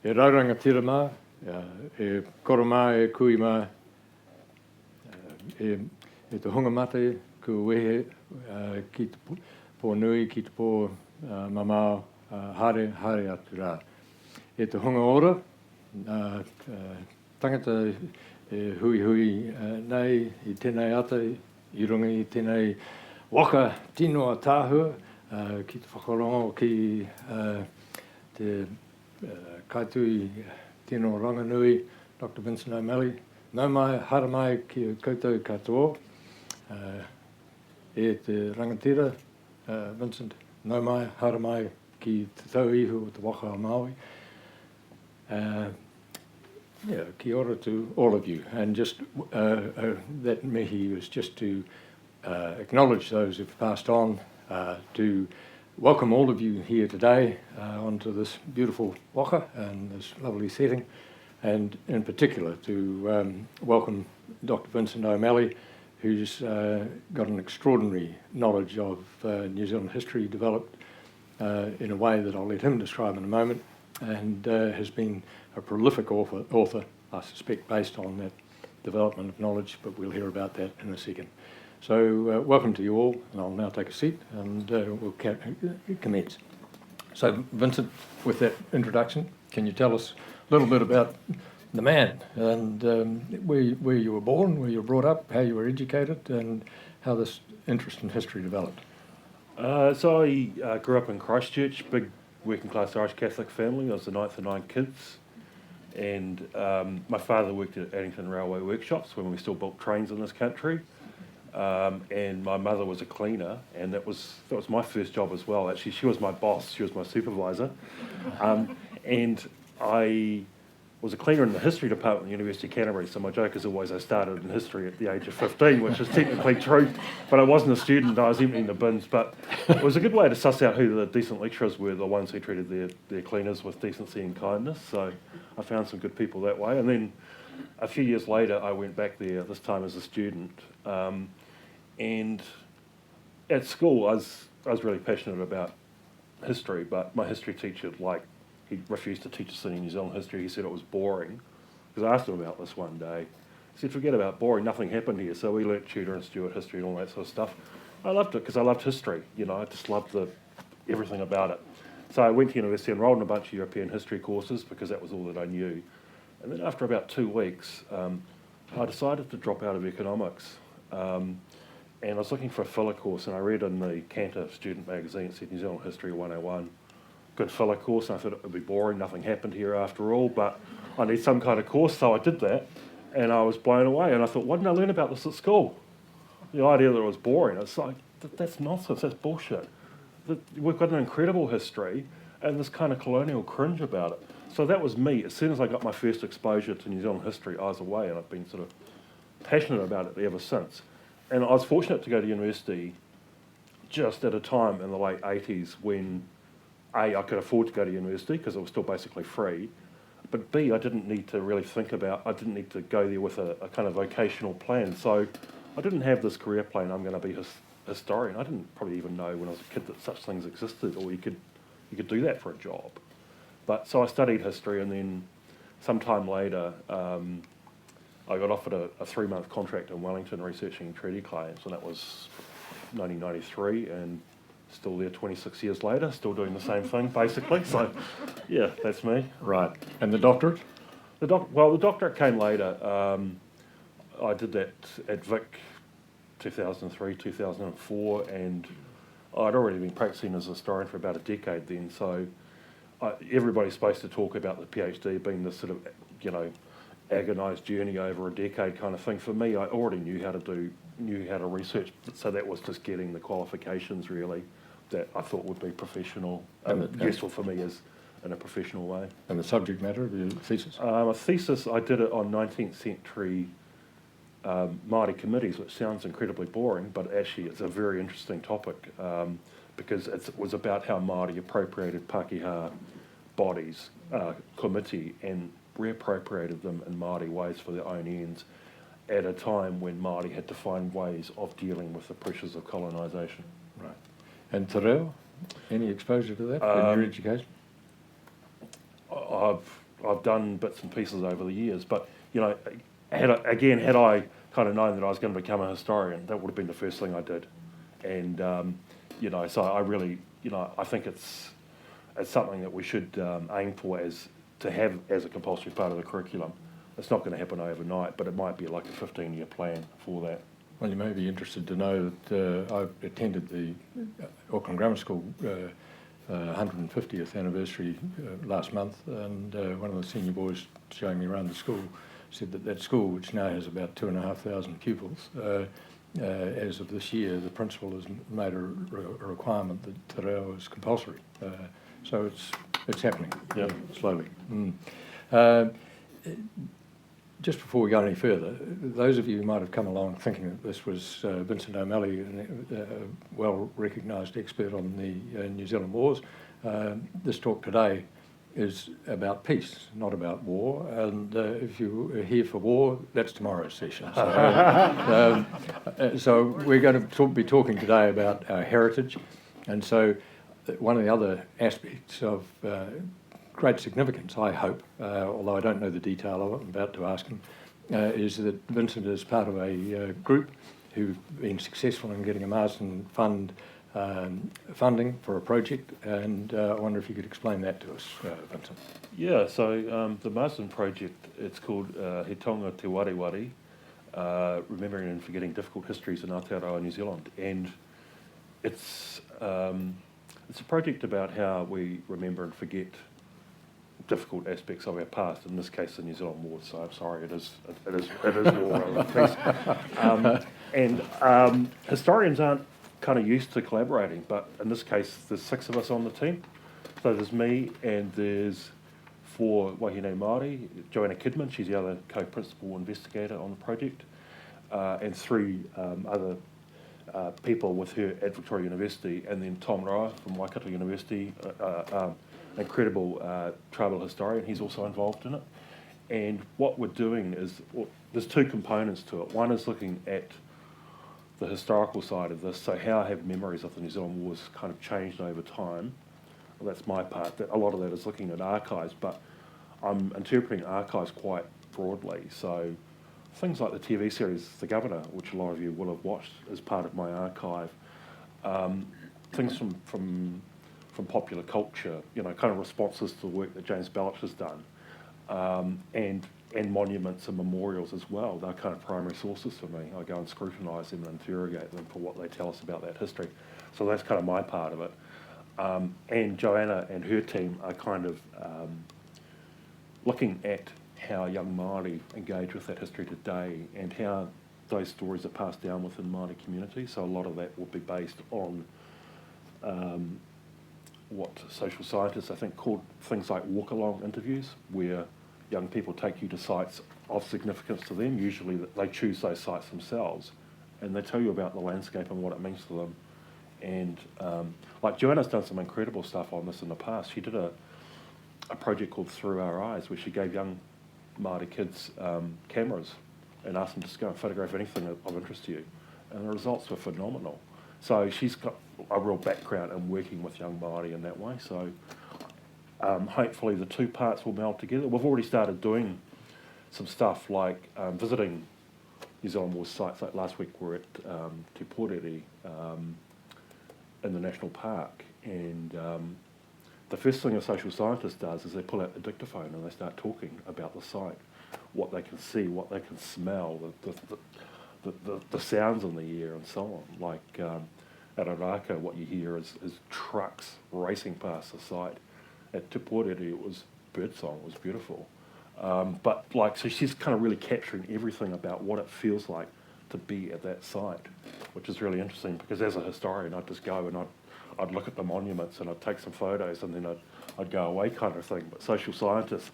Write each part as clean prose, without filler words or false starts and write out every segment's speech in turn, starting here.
e rauranga tira mā, e koromā, e kui mā, e te hunga mate, ku wehe ki te pō nui, ki te pō mamao, hare atu rā. E te hunga ora, tangata e hui nei I tēnei ata, I runga I tēnei waka tino tāhua, ki te whakarongo ki te kaitui tino ranganui, Dr Vincent O'Malley. Nau mai, hara mai ki koutou katoa, e te rangatira, Vincent. Nau mai, hara mai ki te tau ihu o te waka a Māui. Kia ora to all of you. And just that mihi was just to acknowledge those who've passed on, to welcome all of you here today onto this beautiful waka and this lovely setting, and in particular to welcome Dr Vincent O'Malley, who's got an extraordinary knowledge of New Zealand history developed in a way that I'll let him describe in a moment, and has been a prolific author, I suspect, based on that development of knowledge, but we'll hear about that in a second. So welcome to you all, and I'll now take a seat and we'll commence. So Vincent, with that introduction, can you tell us a little bit about the man and where you were born, where you were brought up, how you were educated, and how this interest in history developed? So I grew up in Christchurch, big working class Irish Catholic family. I was the ninth of 9 kids, and my father worked at Addington Railway Workshops when we still built trains in this country, and my mother was a cleaner, and that was my first job as well. Actually, she was my boss, she was my supervisor, and I was a cleaner in the history department at the University of Canterbury, so my joke is always I started in history at the age of 15, which is technically true, but I wasn't a student, I was emptying the bins. But it was a good way to suss out who the decent lecturers were, the ones who treated their cleaners with decency and kindness, so I found some good people that way. And then a few years later I went back there, this time as a student, and at school I was really passionate about history, but my history teacher, he refused to teach us any New Zealand history. He said it was boring. Because I asked him about this one day. He said, forget about boring, nothing happened here. So we learnt Tudor and Stuart history and all that sort of stuff. I loved it because I loved history. I just loved everything about it. So I went to university, enrolled in a bunch of European history courses because that was all that I knew. And then after about 2 weeks, I decided to drop out of economics. And I was looking for a filler course, and I read in the Cantor student magazine, it said New Zealand History 101. Good filler course, and I thought it would be boring, nothing happened here after all, but I need some kind of course, so I did that, and I was blown away, and I thought, why didn't I learn about this at school? The idea that it was boring, it's like, that's nonsense, that's bullshit. We've got an incredible history, and this kind of colonial cringe about it. So that was me. As soon as I got my first exposure to New Zealand history, I was away, and I've been sort of passionate about it ever since. And I was fortunate to go to university just at a time in the late 80s when I could afford to go to university because it was still basically free, but B, I didn't need to really I didn't need to go there with a kind of vocational plan. So I didn't have this career plan, I'm going to be a historian. I didn't probably even know when I was a kid that such things existed, or you could do that for a job. But so I studied history, and then sometime later I got offered a 3-month contract in Wellington researching treaty claims, and that was 1993, and still there 26 years later, still doing the same thing, basically. So, yeah, that's me. Right. And the doctorate? The doctorate came later. I did that at Vic 2003, 2004, and I'd already been practicing as a historian for about a decade then, so everybody's supposed to talk about the PhD being this sort of, agonised journey over a decade kind of thing. For me, I already knew how to research, so that was just getting the qualifications really that I thought would be professional, useful for me as in a professional way. And the subject matter of your thesis? A thesis, I did it on 19th century Māori committees, which sounds incredibly boring, but actually it's a very interesting topic because it was about how Māori appropriated Pākehā bodies, committee, and reappropriated them in Māori ways for their own ends at a time when Māori had to find ways of dealing with the pressures of colonisation. Right. And Te Reo, any exposure to that in your education? I've done bits and pieces over the years, but you know, had I kind of known that I was going to become a historian, that would have been the first thing I did. And you know, so I really, you know, I think it's something that we should aim for as a compulsory part of the curriculum. It's not going to happen overnight, but it might be like a 15-year plan for that. Well, you may be interested to know that I attended the Auckland Grammar School 150th anniversary last month, and one of the senior boys showing me around the school said that school, which now has about 2,500 pupils, as of this year, the principal has made a requirement that te reo is compulsory. So it's happening, slowly. Just before we go any further, those of you who might have come along thinking that this was Vincent O'Malley, a well-recognised expert on the New Zealand wars, this talk today is about peace, not about war. And if you are here for war, that's tomorrow's session. So we're going to be talking today about our heritage. And so one of the other aspects of great significance, I hope, although I don't know the detail of it, I'm about to ask him, is that Vincent is part of a group who've been successful in getting a Marsden Fund funding for a project, and I wonder if you could explain that to us, Vincent. Yeah, so the Marsden project, it's called He Tonga Te Wari, Remembering and Forgetting Difficult Histories in Aotearoa, New Zealand, and it's a project about how we remember and forget difficult aspects of our past, in this case the New Zealand War, so I'm sorry, it is war over peace. And historians aren't kind of used to collaborating, but in this case there's 6 of us on the team. So there's me, and there's 4 wahine Māori, Joanna Kidman, she's the other co-principal investigator on the project, and 3 other people with her at Victoria University, and then Tom Roa from Waikato University, incredible tribal historian, he's also involved in it. And what we're doing is, there's 2 components to it. One is looking at the historical side of this, so how have memories of the New Zealand Wars kind of changed over time? Well, that's my part. A lot of that is looking at archives, but I'm interpreting archives quite broadly. So things like the TV series The Governor, which a lot of you will have watched as part of my archive, things from popular culture, you know, kind of responses to the work that James Belich has done, and monuments and memorials as well. They're kind of primary sources for me. I go and scrutinise them and interrogate them for what they tell us about that history. So that's kind of my part of it. And Joanna and her team are kind of looking at how young Māori engage with that history today and how those stories are passed down within Māori communities. So a lot of that will be based on what social scientists, I think, called things like walk-along interviews, where young people take you to sites of significance to them. Usually they choose those sites themselves, and they tell you about the landscape and what it means to them. And like Joanna's done some incredible stuff on this in the past. She did a project called Through Our Eyes, where she gave young Māori kids cameras and asked them to just go and photograph anything of interest to you. And the results were phenomenal. So she's got a real background in working with young Māori in that way. So hopefully the 2 parts will meld together. We've already started doing some stuff like visiting New Zealand War sites. Like last week we're at Te Porere in the National Park, and the first thing a social scientist does is they pull out the dictaphone and they start talking about the site, what they can see, what they can smell, the sounds in the air and so on. Like at Araka, what you hear is trucks racing past the site. At Te Porere, it was birdsong, it was beautiful. But like, so she's kind of really capturing everything about what it feels like to be at that site, which is really interesting, because as a historian, I'd just go and I'd look at the monuments and I'd take some photos and then I'd go away kind of thing. But social scientists,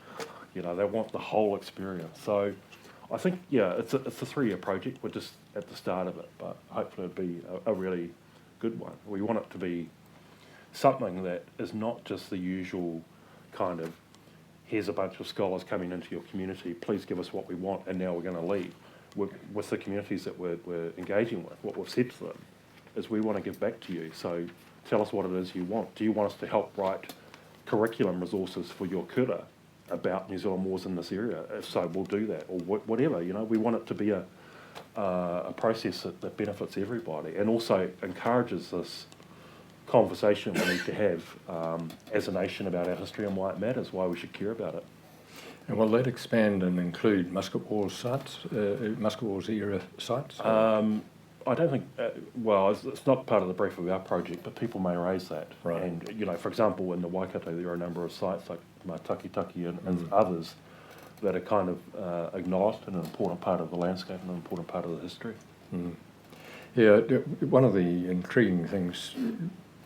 you know, they want the whole experience. So I think, yeah, it's a 3-year project. We're just at the start of it, but hopefully it'll be a really good one. We want it to be something that is not just the usual kind of, here's a bunch of scholars coming into your community, please give us what we want, and now we're going to leave. With the communities that we're engaging with, what we've said to them is, we want to give back to you, so tell us what it is you want. Do you want us to help write curriculum resources for your kura? about New Zealand wars in this area. If so, we'll do that, or whatever. We want it to be a process that benefits everybody, and also encourages this conversation we need to have as a nation about our history and why it matters, why we should care about it. And will that expand and include Musket Wars sites, Musket Wars era sites? I don't think, it's not part of the brief of our project, but people may raise that. Right. And, for example, in the Waikato, there are a number of sites like Matakitaki and others that are kind of acknowledged and an important part of the landscape and an important part of the history. Mm. Yeah, one of the intriguing things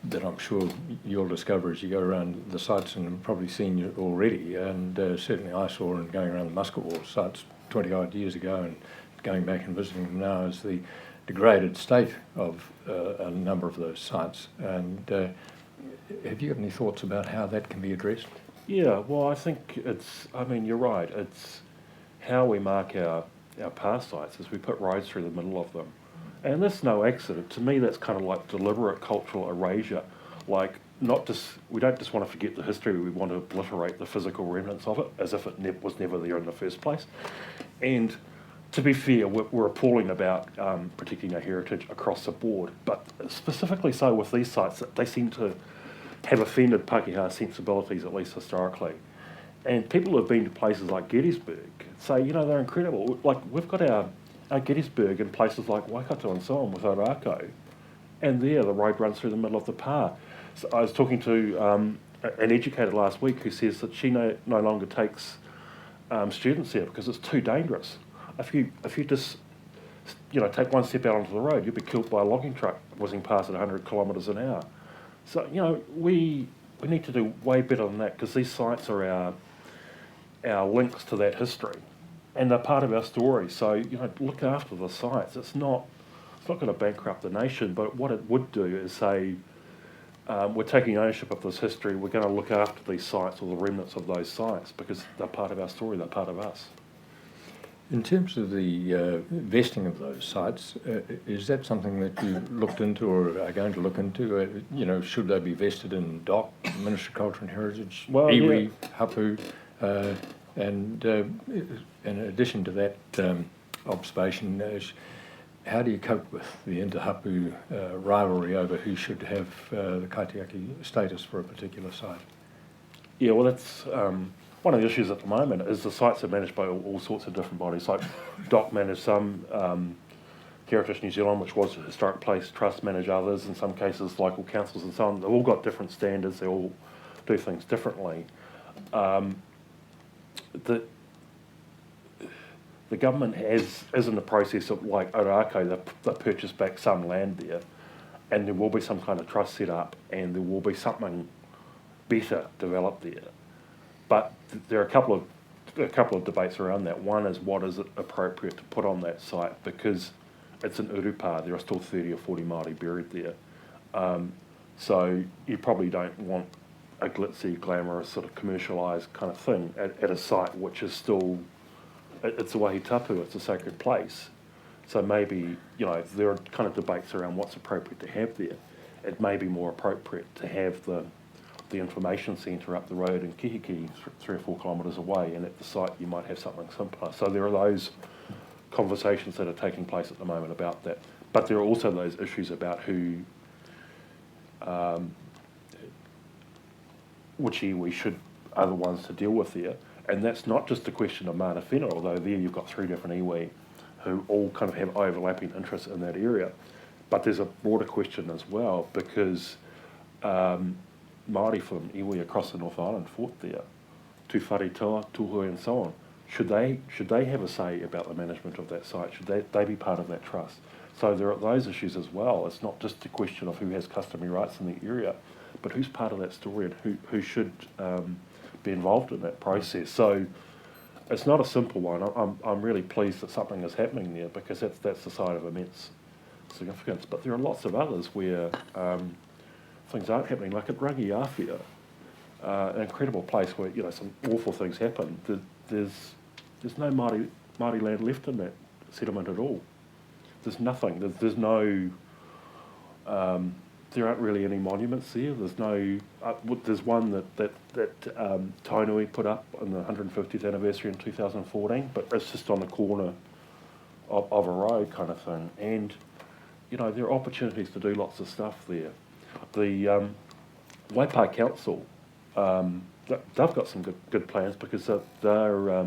that I'm sure you'll discover as you go around the sites, and have probably seen it already, and certainly I saw in going around the Musket Wars sites 20 odd years ago and going back and visiting them now, is the degraded state of a number of those sites. And have you got any thoughts about how that can be addressed? Yeah, well, I think you're right. It's how we mark our past sites is we put roads through the middle of them. And that's no accident. To me, that's kind of like deliberate cultural erasure. Like, we don't just want to forget the history, we want to obliterate the physical remnants of it, as if it was never there in the first place. And to be fair, we're appalling about protecting our heritage across the board, but specifically so with these sites, that they seem to have offended Pākehā sensibilities, at least historically. And people who have been to places like Gettysburg say, they're incredible. Like, we've got our Gettysburg in places like Waikato and so on with Ōrākau, and there the road runs through the middle of the pā. So I was talking to an educator last week who says that she no longer takes students there because it's too dangerous. If you just take one step out onto the road, you'll be killed by a logging truck whizzing past at 100 kilometres an hour. So we need to do way better than that, because these sites are our links to that history, and they're part of our story. So look after the sites. It's not going to bankrupt the nation, but what it would do is say, we're taking ownership of this history. We're going to look after these sites, or the remnants of those sites, because they're part of our story. They're part of us. In terms of the vesting of those sites, is that something that you looked into or are going to look into? Should they be vested in DOC, Ministry of Culture and Heritage, iwi, hapu, and in addition to that observation, how do you cope with the inter-hapu rivalry over who should have the kaitiaki status for a particular site? Yeah, well, that's one of the issues at the moment is the sites are managed by all sorts of different bodies. Like DOC manage some, Heritage New Zealand, which was a historic place trust, manage others, in some cases local councils and so on. They've all got different standards, they all do things differently. The government is in the process of, like Ōrākau, they purchased back some land there, and there will be some kind of trust set up, and there will be something better developed there. But there are a couple of debates around that. One is, what is it appropriate to put on that site, because it's an urupā, there are still 30 or 40 Māori buried there. So you probably don't want a glitzy, glamorous, sort of commercialised kind of thing at a site which is still, it's a wahi tapu, it's a sacred place. So maybe, there are kind of debates around what's appropriate to have there. It may be more appropriate to have the information centre up the road in Kihiki, 3 or 4 kilometres away, and at the site you might have something simpler. So there are those conversations that are taking place at the moment about that. But there are also those issues about who, which iwi are the ones to deal with there. And that's not just a question of mana whenua, although there you've got 3 different iwi who all kind of have overlapping interests in that area. But there's a broader question as well, because Māori from iwi across the North Island fought there, Tūwharetoa, Tūhoe and so on. Should they have a say about the management of that site? Should they be part of that trust? So there are those issues as well. It's not just a question of who has customary rights in the area, but who's part of that story and who should be involved in that process. So it's not a simple one. I'm really pleased that something is happening there, because that's the site of immense significance. But there are lots of others where things aren't happening, like at Rangi Āwhia, an incredible place where some awful things happen. There's no Māori land left in that settlement at all. There's nothing. There's no there aren't really any monuments there. There's no. There's one that Tainui put up on the 150th anniversary in 2014, but it's just on the corner of a road kind of thing. And there are opportunities to do lots of stuff there. The Waipa Council, they've got some good plans because they're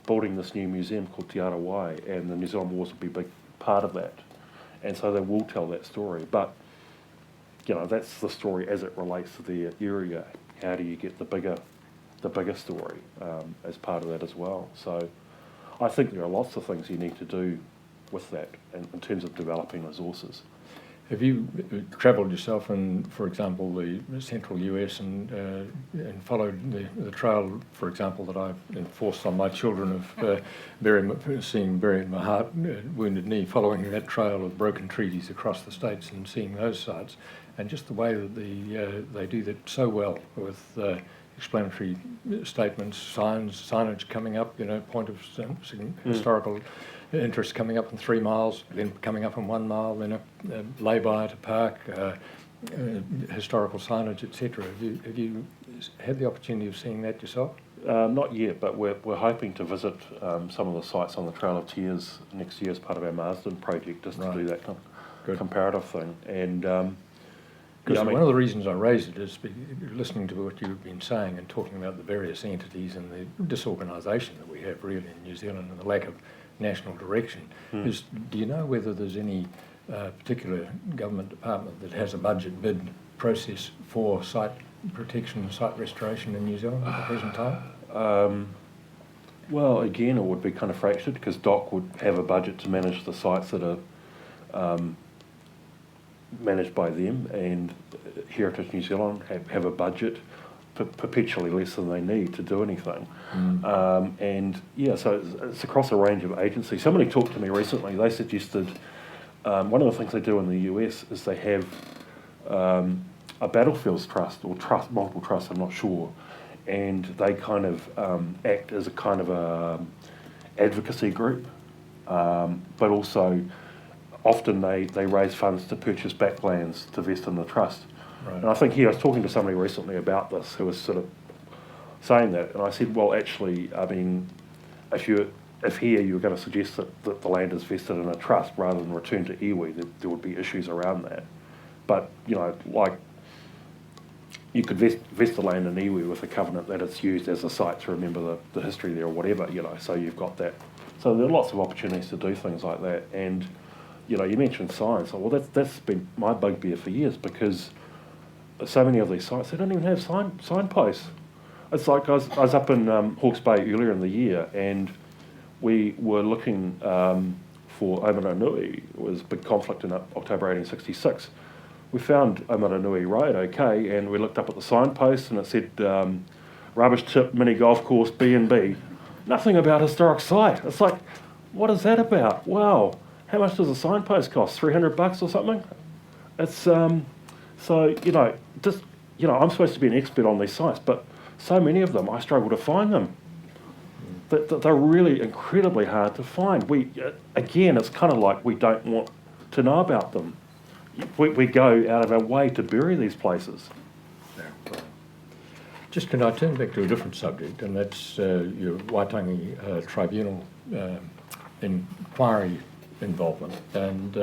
building this new museum called Te Arawai, and the New Zealand Wars will be a big part of that. And so they will tell that story. But, that's the story as it relates to the area. How do you get the bigger story as part of that as well? So I think there are lots of things you need to do with that in terms of developing resources. Have you travelled yourself in, for example, the central US and followed the trail, for example, that I've enforced on my children of burying my heart, wounded knee, following that trail of broken treaties across the states and seeing those sites, and just the way that they do that so well with explanatory statements, signage coming up, point of historical interest coming up in 3 miles, then coming up in 1 mile, then a lay-by at a park, historical signage, etc. Have you had the opportunity of seeing that yourself? Not yet, but we're hoping to visit some of the sites on the Trail of Tears next year as part of our Marsden project, just to do that comparative thing. And because one of the reasons I raised it is listening to what you've been saying and talking about the various entities and the disorganisation that we have really in New Zealand and the lack of national direction. Do you know whether there's any particular government department that has a budget bid process for site protection, site restoration in New Zealand at the present time? Well, again, it would be kind of fractured because DOC would have a budget to manage the sites that are managed by them, and Heritage New Zealand have a budget perpetually less than they need to do anything. So it's across a range of agencies. Somebody talked to me recently, they suggested one of the things they do in the US is they have a battlefields trust or multiple trusts, I'm not sure, and they kind of act as a kind of a advocacy group, but also often they raise funds to purchase backlands to vest in the trust. Right. And I think I was talking to somebody recently about this who was sort of saying that, and I said, well, actually, I mean, if here you were going to suggest that the land is vested in a trust rather than returned to iwi, there would be issues around that. But, like you could vest the land in iwi with a covenant that it's used as a site to remember the history there or whatever, so you've got that. So there are lots of opportunities to do things like that. And, you mentioned signs. Well, that's been my bugbear for years because so many of these sites, they don't even have signposts. It's like I was up in Hawke's Bay earlier in the year, and we were looking for Omiranui. It was a big conflict in October 1866. We found Omiranui Road, okay, and we looked up at the signpost, and it said rubbish tip, mini golf course, B&B. Nothing about historic site. It's like, what is that about? Wow, how much does a signpost cost? $300 or something? It's I'm supposed to be an expert on these sites, but so many of them, I struggle to find them. They're really incredibly hard to find. Again, it's kind of like we don't want to know about them. We go out of our way to bury these places. Just can I turn back to a different subject, and that's your Waitangi Tribunal inquiry involvement. And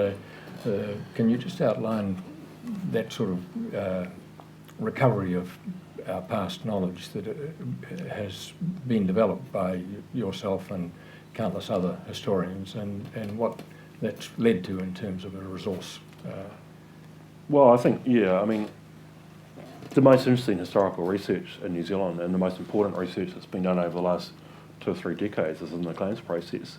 can you just outline that sort of recovery of our past knowledge that has been developed by yourself and countless other historians, and what that's led to in terms of a resource? Well, I think, the most interesting historical research in New Zealand and the most important research that's been done over the last 2 or 3 decades is in the claims process.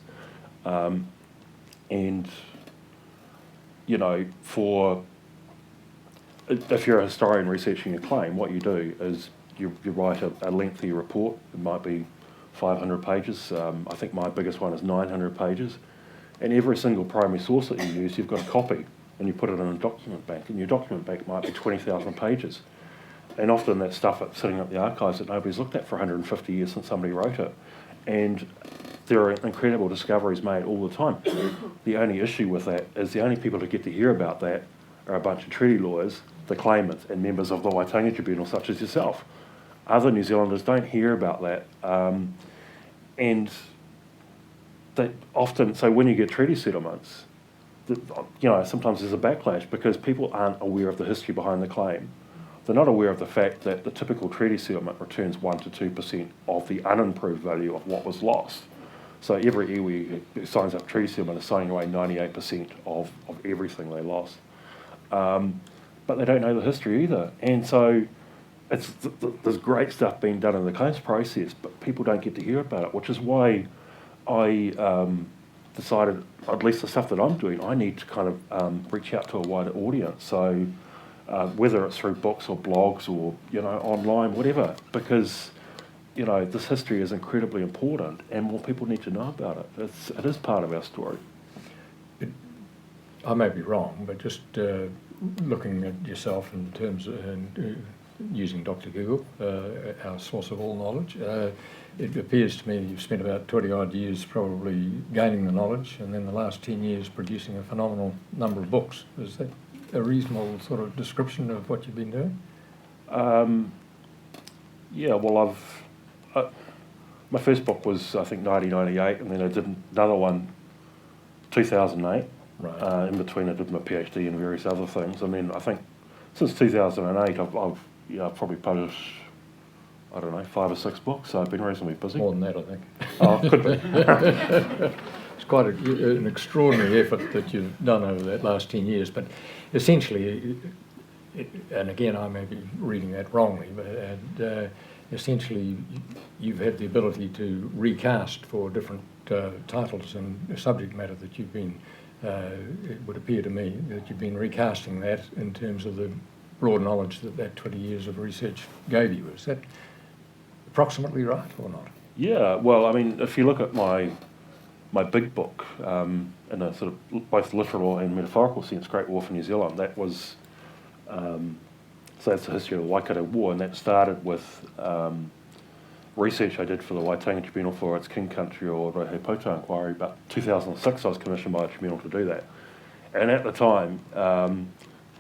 If you're a historian researching a claim, what you do is you write a lengthy report. It might be 500 pages. I think my biggest one is 900 pages. And every single primary source that you use, you've got a copy, and you put it in a document bank. And your document bank might be 20,000 pages. And often that stuff that's sitting at the archives that nobody's looked at for 150 years since somebody wrote it. And there are incredible discoveries made all the time. The only issue with that is the only people who get to hear about that are a bunch of treaty lawyers, the claimants, and members of the Waitangi Tribunal, such as yourself. Other New Zealanders don't hear about that. And they often, so when you get treaty settlements, sometimes there's a backlash because people aren't aware of the history behind the claim. They're not aware of the fact that the typical treaty settlement returns 1 to 2% of the unimproved value of what was lost. So every iwi who signs up treaty settlement is signing away 98% of everything they lost. But they don't know the history either. And so there's great stuff being done in the claims process, but people don't get to hear about it, which is why I decided, at least the stuff that I'm doing, I need to kind of reach out to a wider audience. So whether it's through books or blogs or online, whatever, because this history is incredibly important, and more people need to know about it. It is part of our story. I may be wrong, but just looking at yourself in terms of using Dr. Google, our source of all knowledge, it appears to me you've spent about 20 odd years probably gaining the knowledge, and then the last 10 years producing a phenomenal number of books. Is that a reasonable sort of description of what you've been doing? Yeah, well, my first book was, I think, 1998, and then I did another one 2008. Right. In between, I did my PhD and various other things. I mean, I think since 2008, I've probably published, 5 or 6 books, so I've been reasonably busy. More than that, I think. Oh, could be. It's quite an extraordinary effort that you've done over that last 10 years, but essentially, and again, I may be reading that wrongly, but essentially, you've had the ability to recast for different titles and subject matter that you've been, it would appear to me, that you've been recasting that in terms of the broad knowledge that 20 years of research gave you. Is that approximately right or not? Yeah, well, I mean, if you look at my big book, in a sort of both literal and metaphorical sense, Great War for New Zealand, that was, so that's the history of the Waikato War, and that started with research I did for the Waitangi Tribunal for its King Country or Rauhei inquiry. But 2006 I was commissioned by the tribunal to do that. And at the time,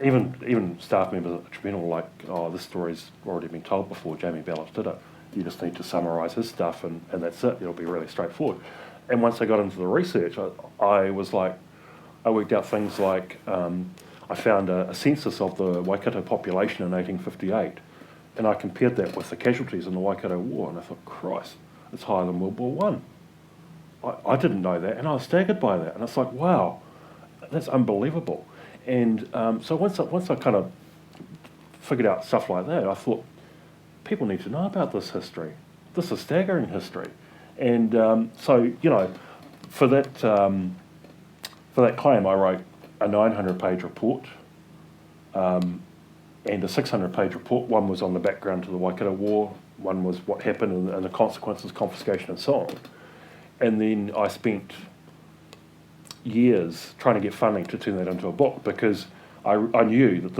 even staff members at the tribunal were like, oh, this story's already been told before, Jamie Ballard did it. You just need to summarise his stuff and that's it, it'll be really straightforward. And once I got into the research, I was like, I worked out things like, I found a census of the Waikato population in 1858, and I compared that with the casualties in the Waikato War, and I thought, Christ, it's higher than World War I. I didn't know that, and I was staggered by that, and it's like, wow, that's unbelievable. And so once I kind of figured out stuff like that, I thought, people need to know about this history. This is staggering history. And so, for that claim, I wrote a 900-page report and a 600-page report. One was on the background to the Waikato War, one was what happened and the consequences, confiscation and so on. And then I spent years trying to get funding to turn that into a book, because I knew that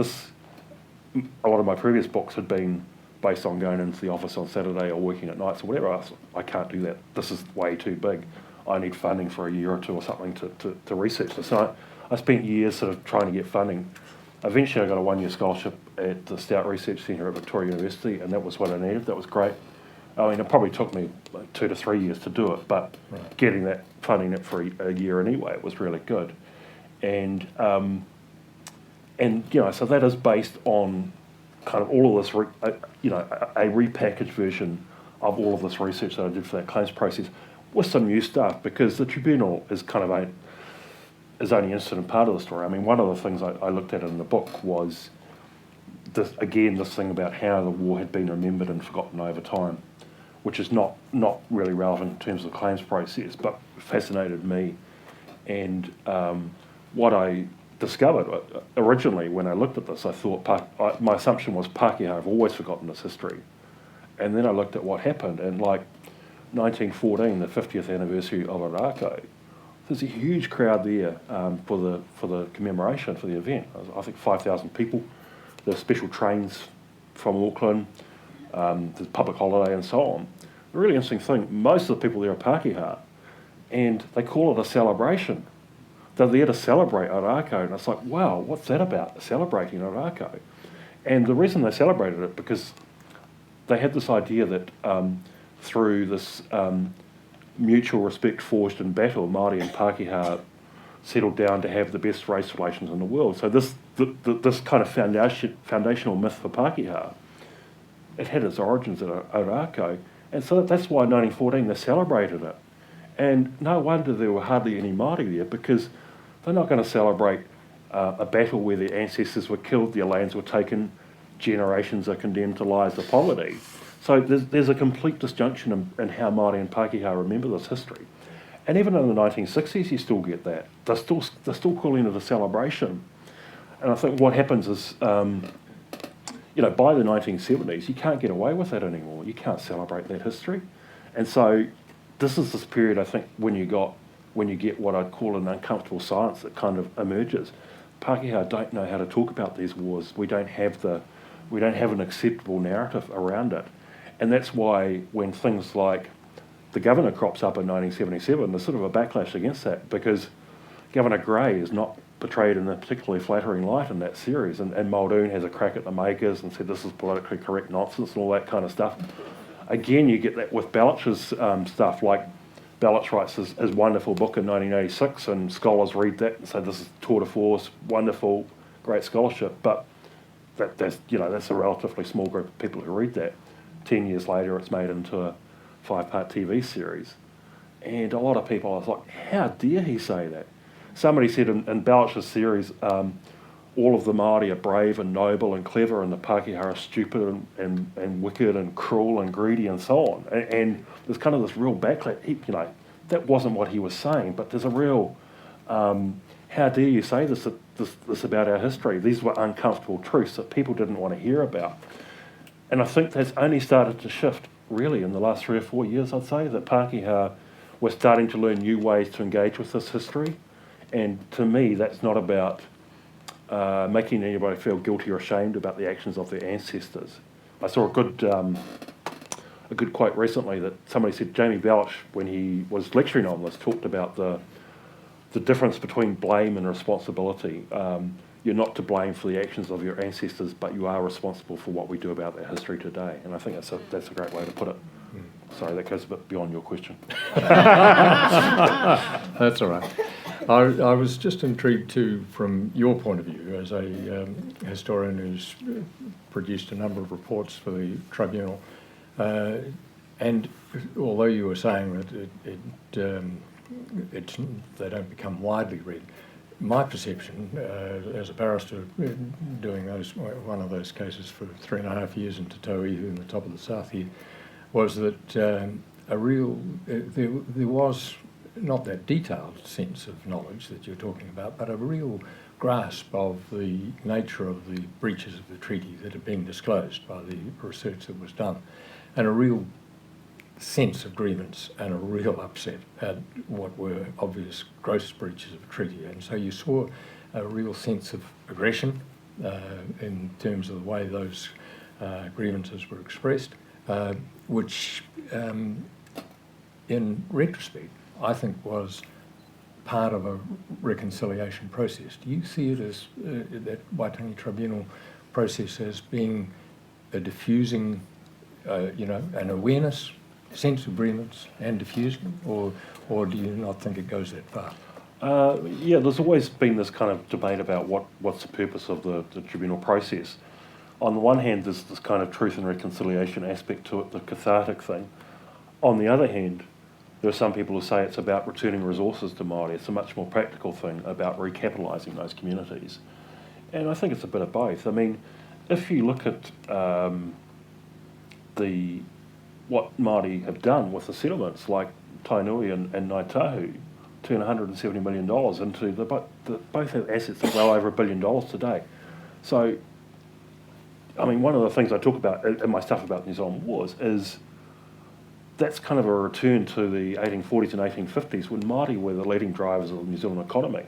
a lot of my previous books had been based on going into the office on Saturday or working at nights or whatever. I can't do that. This is way too big. I need funding for a year or two or something to research this. So I spent years sort of trying to get funding. Eventually I got a 1-year scholarship at the Stout Research Centre at Victoria University, and that was what I needed. That was great. I mean, it probably took me like 2 to 3 years to do it, but right. Getting that funding for a year anyway, it was really good. And so that is based on kind of all of this, a repackaged version of all of this research that I did for that claims process with some new stuff, because the tribunal is kind of is only interested in part of the story. I mean, one of the things I looked at in the book was this thing about how the war had been remembered and forgotten over time, which is not really relevant in terms of the claims process, but fascinated me. And what I discovered originally when I looked at this, I thought my assumption was Pākehā have always forgotten this history. And then I looked at what happened, and like 1914, the 50th anniversary of Iraqo, there's a huge crowd there for the commemoration, for the event. I think 5,000 people. There's special trains from Auckland, there's public holiday and so on. The really interesting thing, most of the people there are Pākehā, and they call it a celebration. they're there to celebrate Ōrākau, and it's like, wow, what's that about, celebrating Ōrākau? And the reason they celebrated it, because they had this idea that through this mutual respect forged in battle, Māori and Pākehā settled down to have the best race relations in the world. So this kind of foundational myth for Pākehā, it had its origins at Ōrākau, and so that's why in 1914 they celebrated it. And no wonder there were hardly any Māori there, because they're not going to celebrate a battle where their ancestors were killed, their lands were taken, generations are condemned to lives of poverty. So there's a complete disjunction in how Māori and Pākehā remember this history. And even in the 1960s, you still get that. They're still calling it a celebration. And I think what happens is, by the 1970s, you can't get away with that anymore. You can't celebrate that history. And so this is this period, I think, when you get what I'd call an uncomfortable silence that kind of emerges. Pākehā don't know how to talk about these wars. We don't have an acceptable narrative around it. And that's why when things like the governor crops up in 1977, there's sort of a backlash against that, because Governor Grey is not portrayed in a particularly flattering light in that series, and Muldoon has a crack at the makers and said this is politically correct nonsense and all that kind of stuff. Again, you get that with Bellich's stuff, like Bellich writes his wonderful book in 1986, and scholars read that and say this is tour de force, wonderful, great scholarship, but that's a relatively small group of people who read that. 10 years later, it's made into a 5-part TV series. And a lot of people, I was like, how dare he say that? Somebody said in Bellich's series, all of the Māori are brave and noble and clever, and the Pākehā are stupid and wicked and cruel and greedy and so on. And there's kind of this real backlash. That wasn't what he was saying, but there's a real, how dare you say this about our history? These were uncomfortable truths that people didn't want to hear about. And I think that's only started to shift, really, in the last 3 or 4 years, I'd say, that Pākehā were starting to learn new ways to engage with this history. And to me, that's not about making anybody feel guilty or ashamed about the actions of their ancestors. I saw a good quote recently that somebody said Jamie Bellich, when he was lecturing on this, talked about the difference between blame and responsibility. You're not to blame for the actions of your ancestors, but you are responsible for what we do about that history today. And I think that's a great way to put it. Sorry, that goes a bit beyond your question. That's all right. I was just intrigued too, from your point of view, as a historian who's produced a number of reports for the Tribunal, and although you were saying that they don't become widely read, my perception as a barrister doing one of those cases for 3.5 years in Te Tauihu in the top of the south here, was that there was not that detailed sense of knowledge that you're talking about, but a real grasp of the nature of the breaches of the treaty that had been disclosed by the research that was done, and a real sense of grievance and a real upset at what were obvious gross breaches of the treaty. And so you saw a real sense of aggression in terms of the way those grievances were expressed, which in retrospect I think was part of a reconciliation process. Do you see it as that Waitangi Tribunal process as being a diffusing, an awareness, sense of grievance and diffusing, or do you not think it goes that far? There's always been this kind of debate about what's the purpose of the tribunal process. On the one hand, there's this kind of truth and reconciliation aspect to it, the cathartic thing. On the other hand, there are some people who say it's about returning resources to Māori. It's a much more practical thing about recapitalising those communities. And I think it's a bit of both. I mean, if you look at what Māori have done with the settlements, like Tainui and Ngāi Tahu, turn $170 million into both have assets of well over $1 billion today. So, I mean, one of the things I talk about in my stuff about New Zealand wars is that's kind of a return to the 1840s and 1850s when Māori were the leading drivers of the New Zealand economy.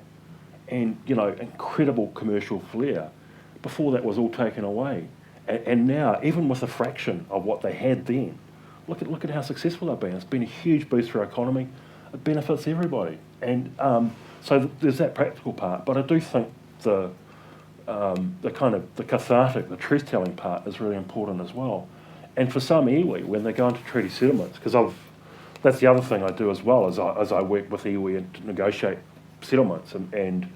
And, incredible commercial flair. Before that was all taken away. And now, even with a fraction of what they had then, look at how successful they've been. It's been a huge boost for our economy. It benefits everybody. And So there's that practical part, but I do think the cathartic, the truth-telling part is really important as well. And for some iwi, when they go into treaty settlements, because that's the other thing I do as well, as I work with iwi and to negotiate settlements and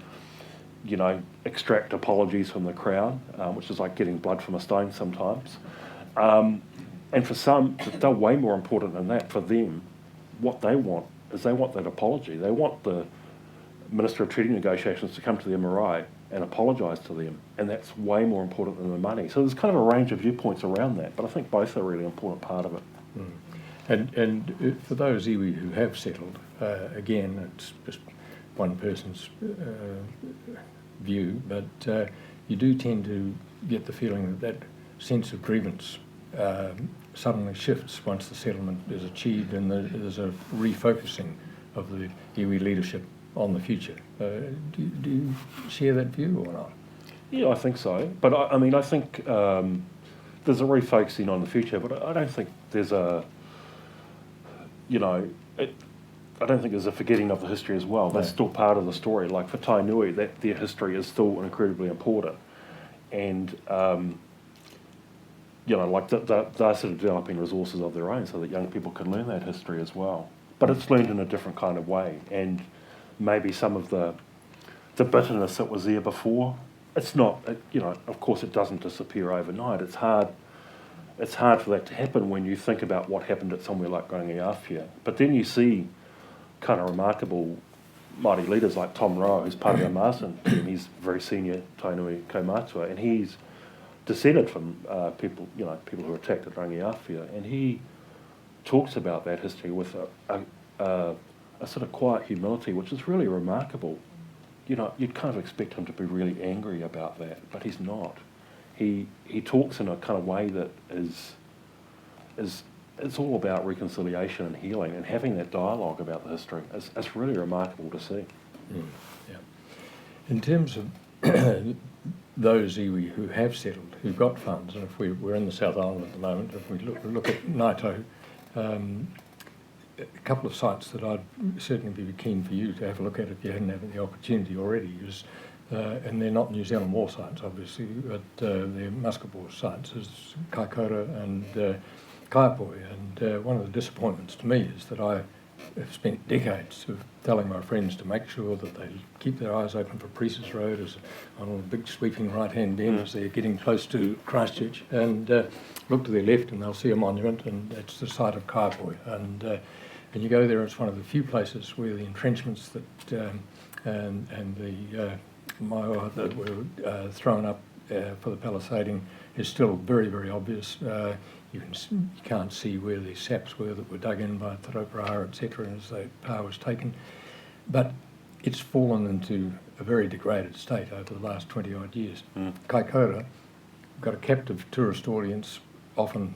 extract apologies from the Crown, which is like getting blood from a stone sometimes. And for some, they're way more important than that. For them, what they want is they want that apology. They want the Minister of Treaty Negotiations to come to the MRI and apologise to them, and that's way more important than the money. So there's kind of a range of viewpoints around that, but I think both are a really important part of it. And for those iwi who have settled, again, it's just one person's view, but you do tend to get the feeling that sense of grievance suddenly shifts once the settlement is achieved and there's a refocusing of the iwi leadership on the future. Do you share that view or not? Yeah, I think so. But I think there's a refocusing on the future, but I don't think there's I don't think there's a forgetting of the history as well. That's still part of the story. Like for Tainui, their history is still incredibly important. And, they're sort of developing resources of their own so that young people can learn that history as well. But it's learned in a different kind of way. And maybe some of the bitterness that was there before, it's not, of course it doesn't disappear overnight. It's hard for that to happen when you think about what happened at somewhere like Wairau Affray. But then you see kind of remarkable Māori leaders like Tom Rowe, who's part of our Marsden team. He's very senior Tainui kaumātua, and he's descended from people who were attacked at Wairau Affray, and he talks about that history with a sort of quiet humility, which is really remarkable. You'd kind of expect him to be really angry about that, but he's not. He talks in a kind of way that is it's all about reconciliation and healing, and having that dialogue about the history is really remarkable to see. Yeah. In terms of those iwi who have settled, who've got funds, and if we're in the South Island at the moment, if we look at Naito, a couple of sites that I'd certainly be keen for you to have a look at if you hadn't had the opportunity already is, and they're not New Zealand war sites obviously, but they're Muscovy sites, is Kaikoura and Kaiapoi. And one of the disappointments to me is that I have spent decades of telling my friends to make sure that they keep their eyes open for Priest's Road as on a big sweeping right-hand bend as they're getting close to Christchurch, and look to their left and they'll see a monument, and that's the site of Kaiapoi. And you go there, it's one of the few places where the entrenchments that and the maiua that were thrown up for the palisading is still very, very obvious. You can't see where the saps were that were dug in by Te Rauparaha, etc., as the power was taken. But it's fallen into a very degraded state over the last 20-odd years. Kaikoura got a captive tourist audience, often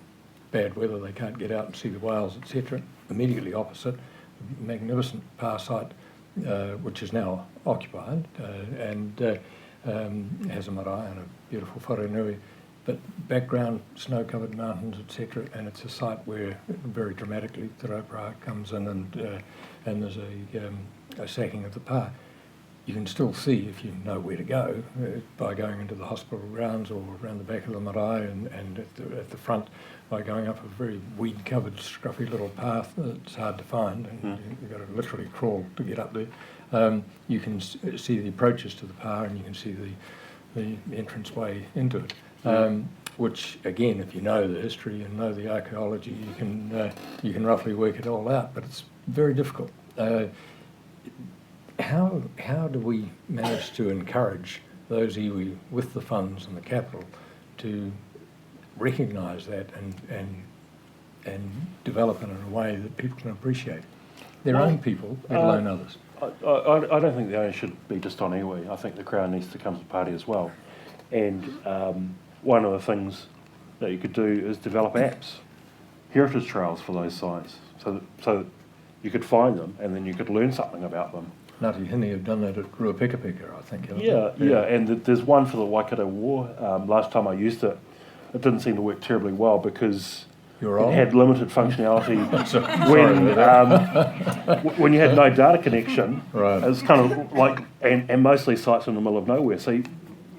bad weather, they can't get out and see the whales, etc. Immediately opposite, a magnificent power site, which is now occupied, and has a marae and a beautiful wharenui. But background, snow-covered mountains, etc., and it's a site where very dramatically Te Rauparaha comes in, and there's a sacking of the pa. You can still see, if you know where to go, by going into the hospital grounds or around the back of the marae, and at the front by going up a very weed-covered, scruffy little path that's hard to find, and you've got to literally crawl to get up there. You can see the approaches to the pa, and you can see the entranceway into it. Which, again, if you know the history and know the archaeology, you can roughly work it all out, but it's very difficult. How do we manage to encourage those iwi with the funds and the capital to recognise that and develop it in a way that people can appreciate their own people, let alone others? I don't think the onus should be just on iwi. I think the Crown needs to come to the party as well. And one of the things that you could do is develop apps, heritage trails for those sites, so that you could find them and then you could learn something about them. Ngāti Hine have done that at Ruapekapeka, I think. Yeah, and there's one for the Waikato War. Last time I used it, it didn't seem to work terribly well because You're it old? had limited functionality when you had no data connection. Right. It was kind of like, and mostly sites in the middle of nowhere. So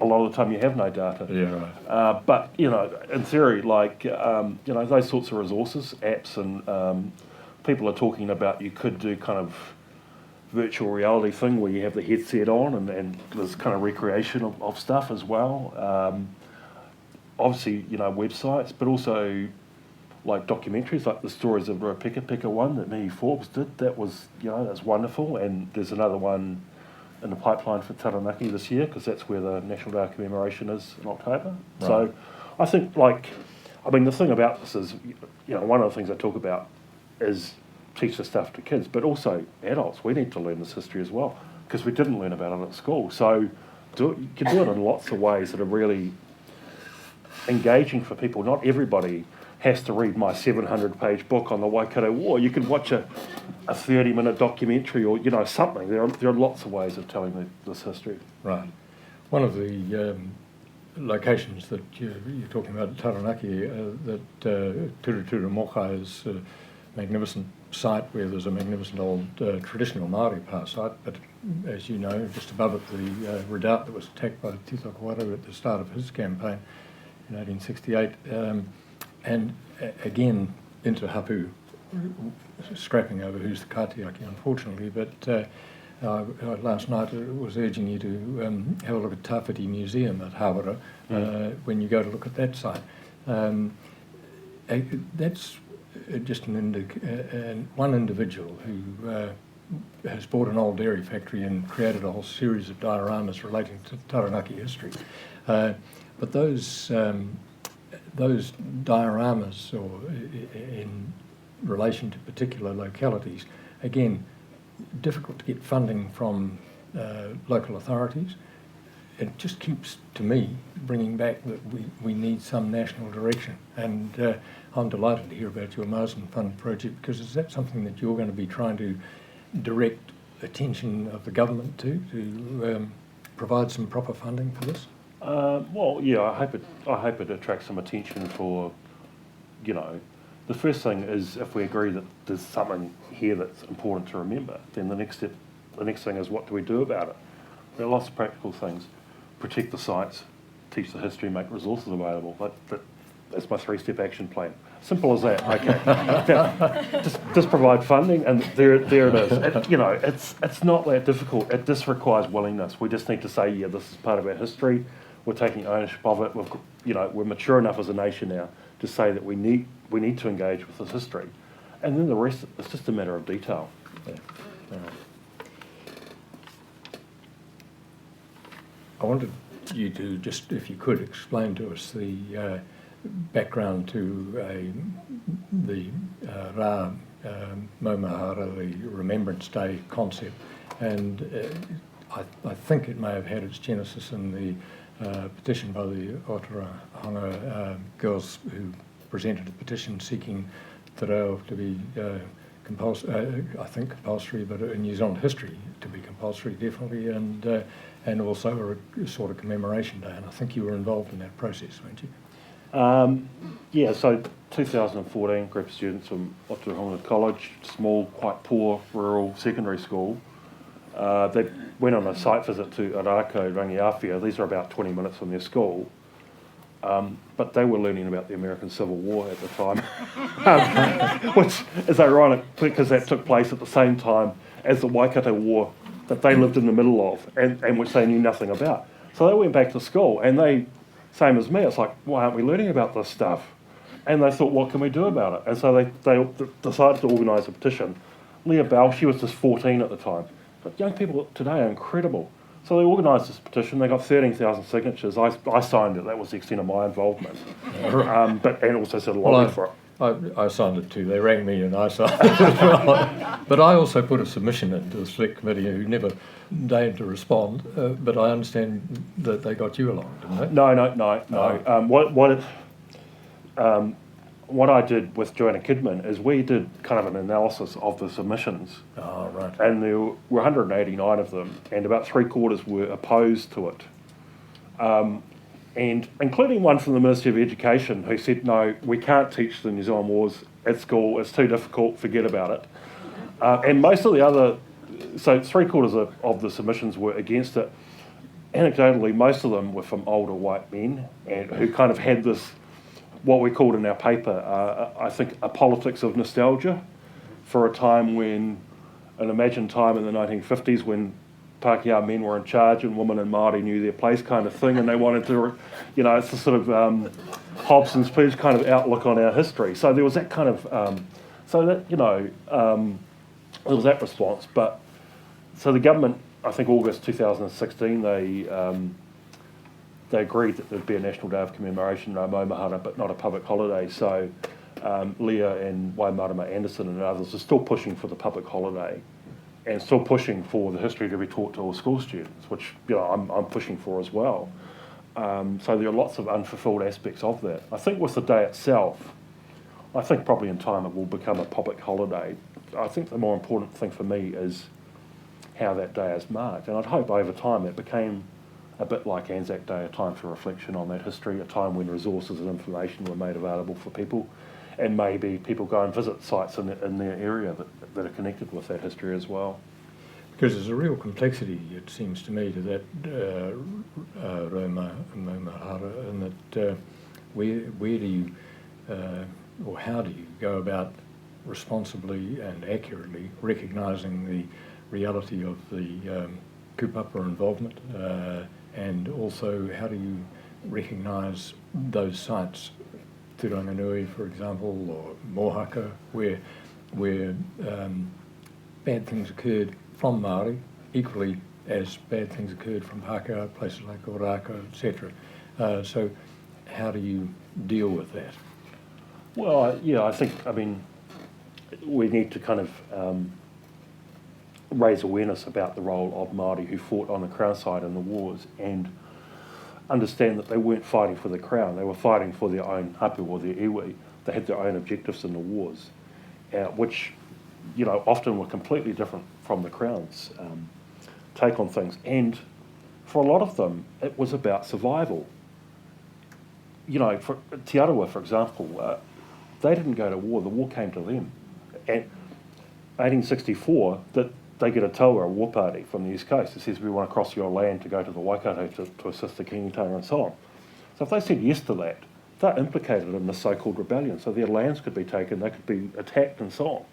a lot of the time you have no data. Yeah, right. But, you know, in theory, like, you know, those sorts of resources, apps, and people are talking about you could do kind of virtual reality thing where you have the headset on and there's kind of recreation of stuff as well. Obviously, you know, websites, but also like documentaries, like the Stories of the Peka Peka one that Mihi Forbes did. That was, you know, that's wonderful. And there's another one in the pipeline for Taranaki this year, because that's where the National Day of Commemoration is in October. Right. So I think, like, I mean, the thing about this is, you know, one of the things I talk about is teach this stuff to kids, but also adults. We need to learn this history as well, because we didn't learn about it at school. So you can do it in lots of ways that are really engaging for people. Not everybody has to read my 700-page book on the Waikato War. You can watch a 30-minute documentary, or, you know, something. There are lots of ways of telling this history. Right. One of the locations that you're talking about, Taranaki, that Turutura Mokai is a magnificent site where there's a magnificent old traditional Māori power site, but as you know, just above it, the redoubt that was attacked by Tito Kawaru at the start of his campaign in 1868. And again, into Hapu, scrapping over who's the Katiaki, unfortunately, but last night I was urging you to have a look at Tawhiti Museum at Hawara when you go to look at that site. That's just one individual who has bought an old dairy factory and created a whole series of dioramas relating to Taranaki history. But those dioramas, or in relation to particular localities, again, difficult to get funding from local authorities. It just keeps, to me, bringing back that we need some national direction. And I'm delighted to hear about your Marsden Fund project, because is that something that you're going to be trying to direct attention of the government to provide some proper funding for this? Well, yeah, I hope it attracts some attention for, you know, the first thing is, if we agree that there's something here that's important to remember, then the next thing is, what do we do about it? There are lots of practical things. Protect the sites, teach the history, make resources available. That's my 3-step action plan. Simple as that. Okay. just provide funding, and there it is. You know, it's not that difficult. It just requires willingness. We just need to say, yeah, this is part of our history. We're taking ownership of it. We're mature enough as a nation now to say that we need to engage with this history, and then the rest, it's just a matter of detail. Yeah. I wanted you to just, if you could, explain to us the background to the Rā Maumahara, the Remembrance Day concept, and I think it may have had its genesis in the petition by the Aotearoa girls who presented a petition seeking te reo to be I think compulsory, but in New Zealand history to be compulsory, definitely, and also a sort of commemoration day. And I think you were involved in that process, weren't you? Yeah, so 2014, group of students from Aotearoa College, small, quite poor rural secondary school. They went on a site visit to Arako Rangiawhia. These are about 20 minutes from their school. But they were learning about the American Civil War at the time, which is ironic because that took place at the same time as the Waikato War that they lived in the middle of, and which they knew nothing about. So they went back to school, and they, same as me, it's like, why aren't we learning about this stuff? And they thought, what can we do about it? And so they decided to organise a petition. Leah Bell, she was just 14 at the time. But young people today are incredible. So they organised this petition. They got 13,000 signatures. I signed it. That was the extent of my involvement. And also said lobby for it. I signed it too. They rang me and I signed it as well. But I also put a submission into the select committee who never deigned to respond. But I understand that they got you along, didn't they? No. What I did with Joanna Kidman is we did kind of an analysis of the submissions. Oh, right. And there were 189 of them, and about 3/4 were opposed to it. and including one from the Ministry of Education who said, no, we can't teach the New Zealand Wars at school, it's too difficult, forget about it. And most of the other, so 3/4 of the submissions were against it. Anecdotally, most of them were from older white men and who kind of had this, what we called in our paper, I think, a politics of nostalgia for a time when, an imagined time in the 1950s when Pākehā men were in charge and women and Māori knew their place kind of thing, and they wanted to, it's a sort of Hobson's Pooch kind of outlook on our history. So there was that kind of, there was that response. But so the government, I think August 2016, they agreed that there'd be a National Day of Commemoration, no Maumahara, but not a public holiday. So Leah and Waimarama Anderson and others are still pushing for the public holiday, and still pushing for the history to be taught to all school students, which I'm pushing for as well. So there are lots of unfulfilled aspects of that. I think with the day itself, I think probably in time it will become a public holiday. I think the more important thing for me is how that day is marked, and I'd hope over time it became a bit like Anzac Day, a time for reflection on that history, a time when resources and information were made available for people, and maybe people go and visit sites in their area that are connected with that history as well. Because there's a real complexity, it seems to me, to that Maumahara, and that where do you, or how do you go about responsibly and accurately recognising the reality of the kupapa involvement, and also how do you recognise those sites, Turanganui, for example, or Mohaka, where bad things occurred from Māori, equally as bad things occurred from Pākehā, places like Orako, etc. So how do you deal with that? Well, I think, we need to kind of raise awareness about the role of Māori who fought on the Crown side in the wars, and understand that they weren't fighting for the Crown, they were fighting for their own hapu or their iwi. They had their own objectives in the wars, which often were completely different from the Crown's take on things. And for a lot of them, it was about survival. For Te Arawa, for example, they didn't go to war, the war came to them. And 1864, that they get a taua, a war party from the East Coast that says we want to cross your land to go to the Waikato to assist the kingitanga and so on. So if they said yes to that, they're implicated in the so-called rebellion. So their lands could be taken, they could be attacked and so on.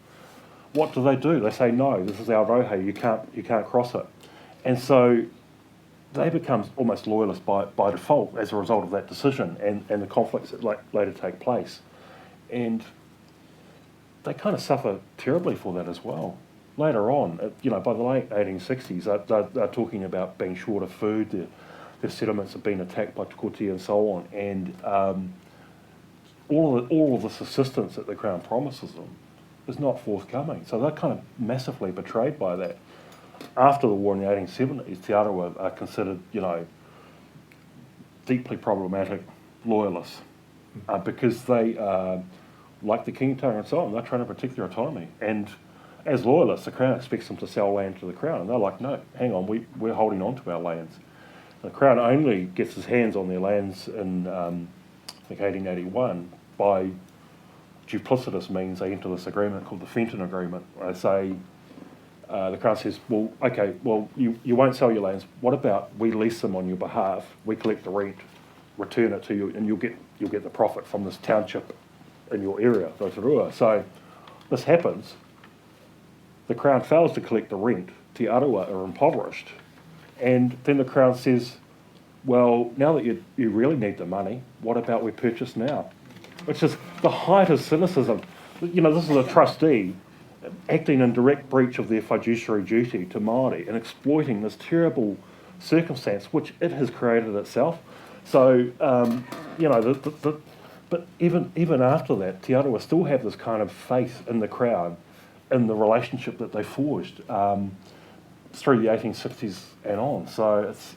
What do? They say, no, this is our rohe, you can't cross it. And so they become almost loyalists by default as a result of that decision and the conflicts that later take place. And they kind of suffer terribly for that as well. Later on, by the late 1860s, they're talking about being short of food, their settlements have been attacked by tukoti and so on, and all of this assistance that the Crown promises them is not forthcoming. So they're kind of massively betrayed by that. After the war in the 1870s, Te Arawa are considered, deeply problematic loyalists because they, like the kingitanga and so on, they're trying to protect their autonomy. And as loyalists, the Crown expects them to sell land to the Crown, and they're like, no, hang on, we're holding on to our lands. The Crown only gets his hands on their lands in, I think, 1881 by duplicitous means. They enter this agreement called the Fenton Agreement. They say, the Crown says, well, okay, you won't sell your lands. What about we lease them on your behalf? We collect the rent, return it to you, and you'll get the profit from this township in your area, Aotearoa. So this happens. The Crown fails to collect the rent. Te Arawa are impoverished. And then the Crown says, well, now that you really need the money, what about we purchase now? Which is the height of cynicism. This is a trustee acting in direct breach of their fiduciary duty to Māori and exploiting this terrible circumstance which it has created itself. So, but even after that, Te Arawa still have this kind of faith in the Crown, in the relationship that they forged through the 1860s and on. So it's,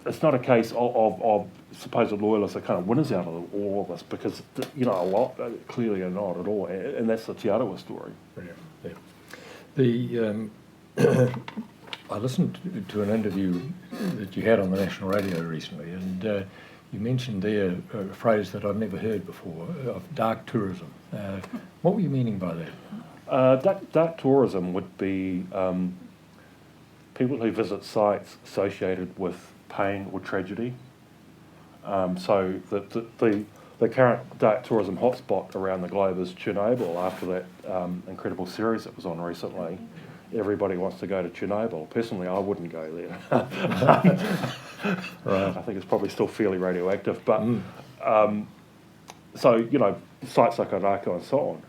it's not a case of supposed loyalists are kind of winners out of all of this, because, a lot clearly are not at all. And that's the Te Arawa story. Yeah. The I listened to an interview that you had on the national radio recently, and you mentioned there a phrase that I'd never heard before, of dark tourism. What were you meaning by that? Dark tourism would be people who visit sites associated with pain or tragedy. So the current dark tourism hotspot around the globe is Chernobyl. After that incredible series that was on recently, everybody wants to go to Chernobyl. Personally, I wouldn't go there. Right. I think it's probably still fairly radioactive. But so, you know, sites like Ōrākau and so on,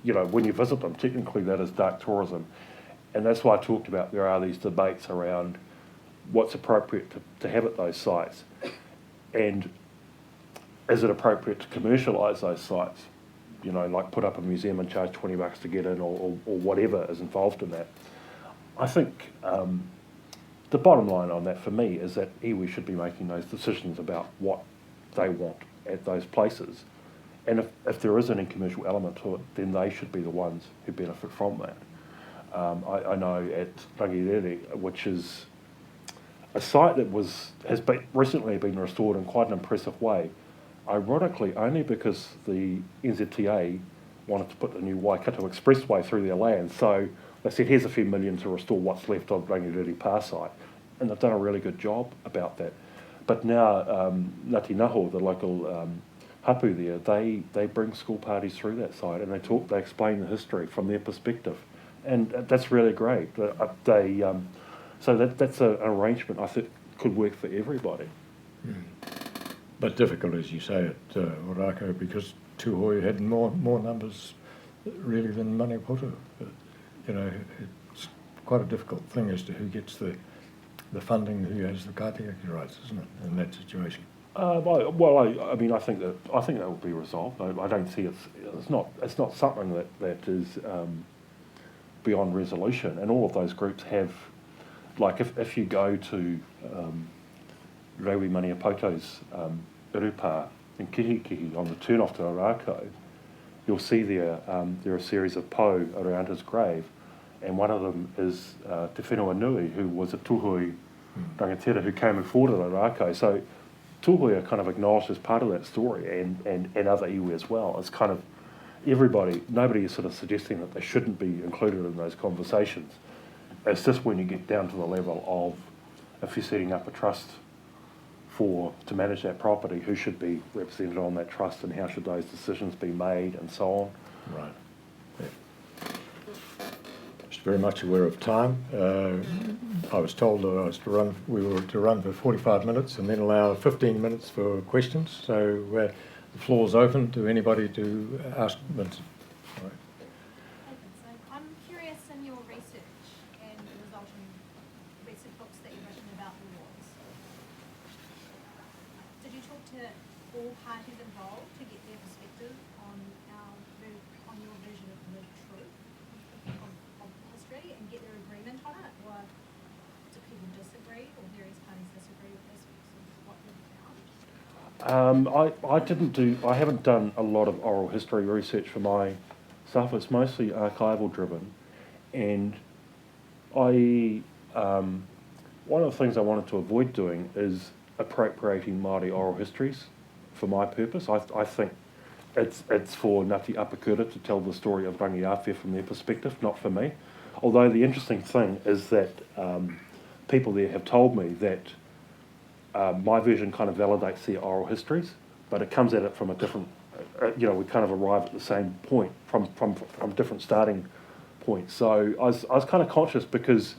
you know, when you visit them, technically that is dark tourism. And that's why I talked about there are these debates around what's appropriate to have at those sites. And is it appropriate to commercialise those sites? You know, like put up a museum and charge $20 to get in, or whatever is involved in that. I think the bottom line on that for me is that iwi should be making those decisions about what they want at those places. And if there is any commercial element to it, then they should be the ones who benefit from that. I know at Rangiriri, which is a site that has recently been restored in quite an impressive way, ironically only because the NZTA wanted to put the new Waikato Expressway through their land. So they said, here's a few million to restore what's left of Rangiriri Pa site. And they've done a really good job about that. But now Ngāti Naho, the local hapu there, they bring school parties through that site, and they explain the history from their perspective. And that's really great. So that's an arrangement I think could work for everybody. Mm. But difficult, as you say, at Ōrākau, because Tūhoe had more numbers really than Maniapoto. You know, it's quite a difficult thing as to who gets the funding, who has the kātiaki rights, isn't it, in that situation? I mean, I think that will be resolved. I don't see it's not something that is beyond resolution. And all of those groups have, like, if you go to Rewi Maniapoto's Urupa in Kihikihi on the turn-off to Ōrākau, you'll see there are a series of po around his grave, and one of them is Te Whenua Nui, who was a Tūhoe rangatira who came and fought at Ōrākau. So Tūhoe are kind of acknowledged as part of that story, and other iwi as well. It's kind of nobody is sort of suggesting that they shouldn't be included in those conversations. It's just when you get down to the level of, if you're setting up a trust to manage that property, who should be represented on that trust and how should those decisions be made and so on. Right. Yeah. Just very much aware of time. I was told that we were to run for 45 minutes and then allow 15 minutes for questions. So the floor is open to anybody to ask Vincent. Right. I'm curious in your research and the resulting recent books that you've written about the wars. Did you talk to all parties involved to get their perspective on your version of the truth of history and get their agreement on it, or do people disagree, or various parties disagree with aspects of what you've found? I haven't done a lot of oral history research for my stuff. It's mostly archival driven, and one of the things I wanted to avoid doing is appropriating Māori oral histories for my purpose. I think it's for Ngāti Apakura to tell the story of Rangi Awhai from their perspective, not for me. Although the interesting thing is that people there have told me that my version kind of validates their oral histories, but it comes at it from a different, we kind of arrive at the same point from different starting points. So I was kind of conscious because,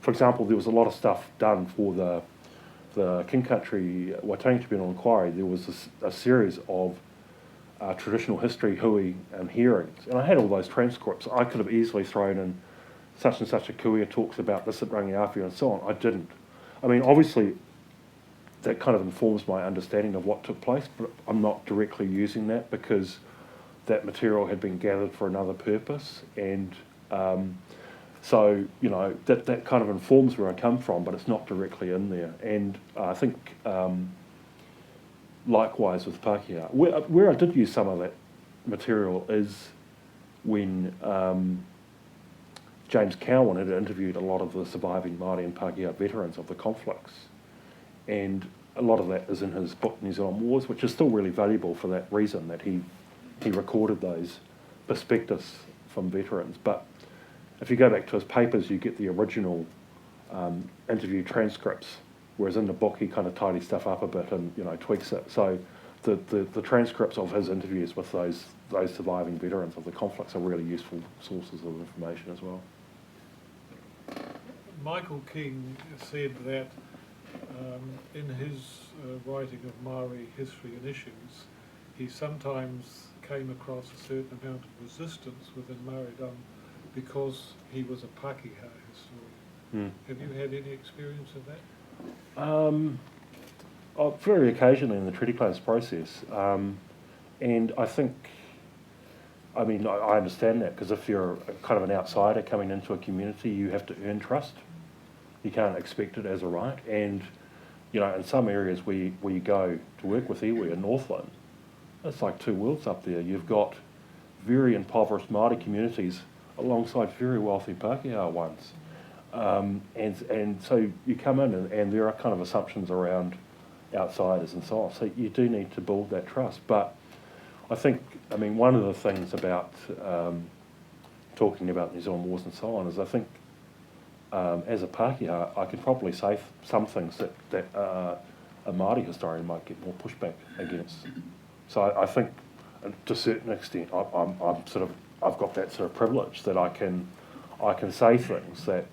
for example, there was a lot of stuff done for the King Country Waitangi Tribunal Inquiry. There was a series of traditional history hui hearings, and I had all those transcripts. I could have easily thrown in such and such a kuia talks about this at Rangi Awhai and so on. I didn't. I mean, obviously, that kind of informs my understanding of what took place, but I'm not directly using that because that material had been gathered for another purpose, and so that kind of informs where I come from, but it's not directly in there. And I think likewise with Pākehā, where I did use some of that material is when James Cowan had interviewed a lot of the surviving Māori and Pākehā veterans of the conflicts, and a lot of that is in his book New Zealand Wars, which is still really valuable for that reason, that he recorded those perspectives from veterans. But if you go back to his papers, you get the original interview transcripts, whereas in the book he kind of tidies stuff up a bit and, you know, tweaks it. So the transcripts of his interviews with those surviving veterans of the conflicts are really useful sources of information as well. Michael King said that in his writing of Maori history and issues, he sometimes came across a certain amount of resistance within Māoridom because he was a Pākehā historian. Have you had any experience of that? Very occasionally in the treaty claims process, and I think, I mean, I understand that, because if you're kind of an outsider coming into a community, you have to earn trust. You can't expect it as a right. And, you know, in some areas where you go to work with iwi in Northland, it's like two worlds up there. You've got very impoverished Māori communities alongside very wealthy Pākehā ones. And so you come in and there are kind of assumptions around outsiders and so on. So you do need to build that trust. But I think, I mean, one of the things about talking about New Zealand Wars and so on is I think as a Pākehā, I can probably say some things that a Māori historian might get more pushback against. So I think, to a certain extent, I've got that sort of privilege that I can say things that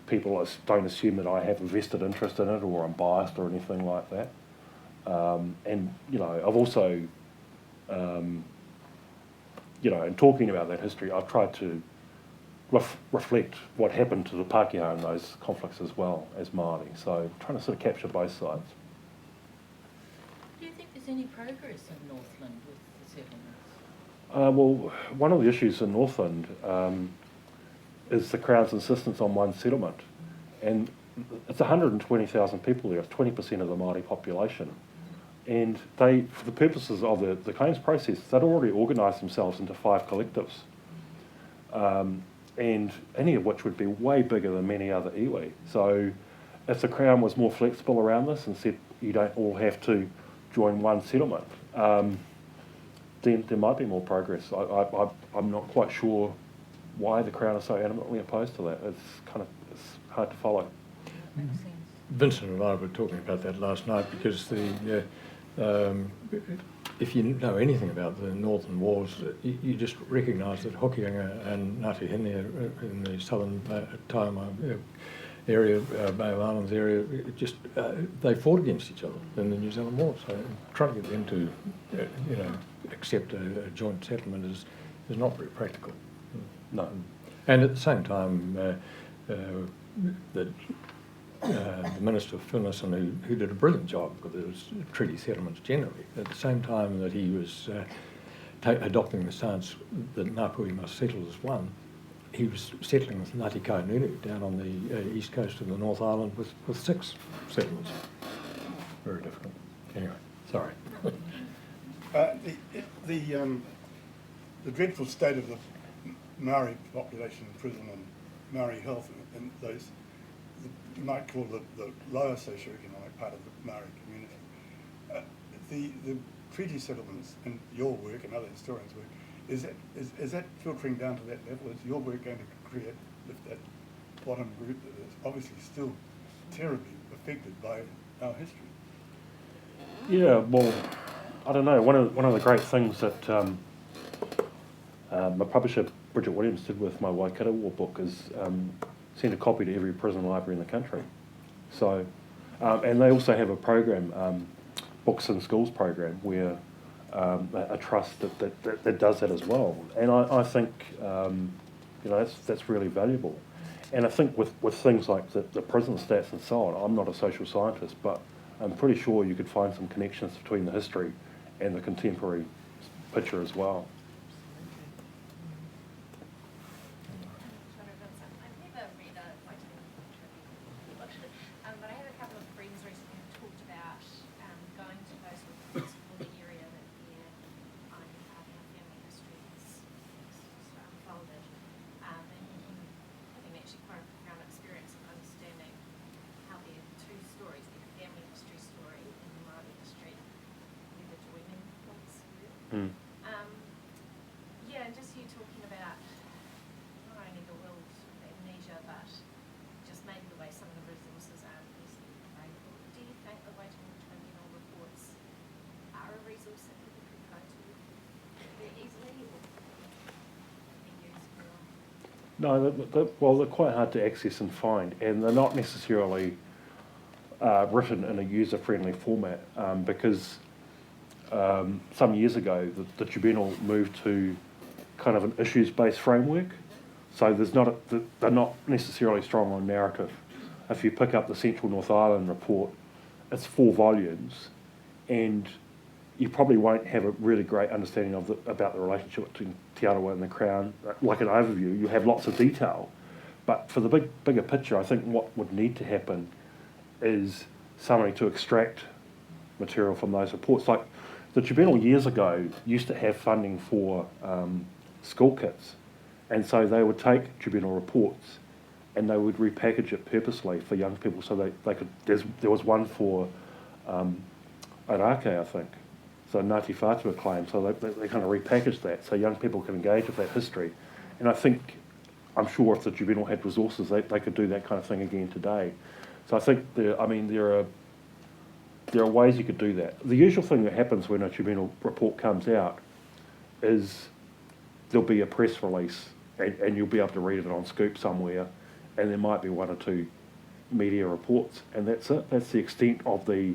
people don't assume that I have a vested interest in it or I'm biased or anything like that. And, you know, I've also, you know, in talking about that history, I've tried to reflect what happened to the Pākehā in those conflicts as well as Māori. So trying to sort of capture both sides. Do you think there's any progress in Northland with the settlements? Well, one of the issues in Northland is the Crown's insistence on one settlement. And it's 120,000 people there, it's 20% of the Māori population. And they, for the purposes of the claims process, they'd already organised themselves into 5 collectives. And any of which would be way bigger than many other iwi. So if the Crown was more flexible around this and said you don't all have to join one settlement, then there might be more progress. I'm not quite sure why the Crown is so adamantly opposed to that. It's hard to follow. Makes sense. Vincent and I were talking about that last night because if you know anything about the Northern Wars, you just recognise that Hokianga and Ngāti Hine in the southern Taima area, Bay of Islands area, just they fought against each other in the New Zealand War. So trying to get them to, accept a joint settlement is not very practical. No. And at the same time, the Minister Finlayson, who did a brilliant job with his treaty settlements generally, at the same time that he was adopting the stance that Ngāpuhi must settle as one, he was settling with Ngāti Kainunu down on the east coast of the North Island with 6 settlements. Very difficult. Anyway, sorry. The dreadful state of the Maori population in prison and Maori health and those, you might call the lower socio-economic part of the Maori community. The treaty settlements in your work and other historians' work, is that filtering down to that level? Is your work going to lift that bottom group that is obviously still terribly affected by our history? Yeah, well, I don't know. One of the great things that my publisher Bridget Williams did with my Waikato War book is send a copy to every prison library in the country. So, and they also have a program, Books in Schools program, where a trust that does that as well. And I think that's really valuable. And I think with things like the prison stats and so on, I'm not a social scientist, but I'm pretty sure you could find some connections between the history and the contemporary picture as well. But I have a couple of friends recently who talked about going to those who explore the area that their own family history has unfolded, No, well, they're quite hard to access and find, and they're not necessarily written in a user-friendly format because some years ago the tribunal moved to kind of an issues-based framework. So they're not necessarily strong on narrative. If you pick up the Central North Island report, it's 4 volumes, and you probably won't have a really great understanding about the relationship between Te Arawa and the Crown. Like an overview, you have lots of detail, but for the bigger picture, I think what would need to happen is somebody to extract material from those reports. Like the tribunal years ago used to have funding for school kits, and so they would take tribunal reports and they would repackage it purposely for young people so they could. There was one for Arake, I think, so Ngāti Whātua claim, so they kind of repackaged that so young people can engage with that history. And I'm sure if the tribunal had resources, they could do that kind of thing again today. So I think there are ways you could do that. The usual thing that happens when a tribunal report comes out is there'll be a press release and you'll be able to read it on Scoop somewhere, and there might be 1 or 2 media reports, and that's it. That's the extent of the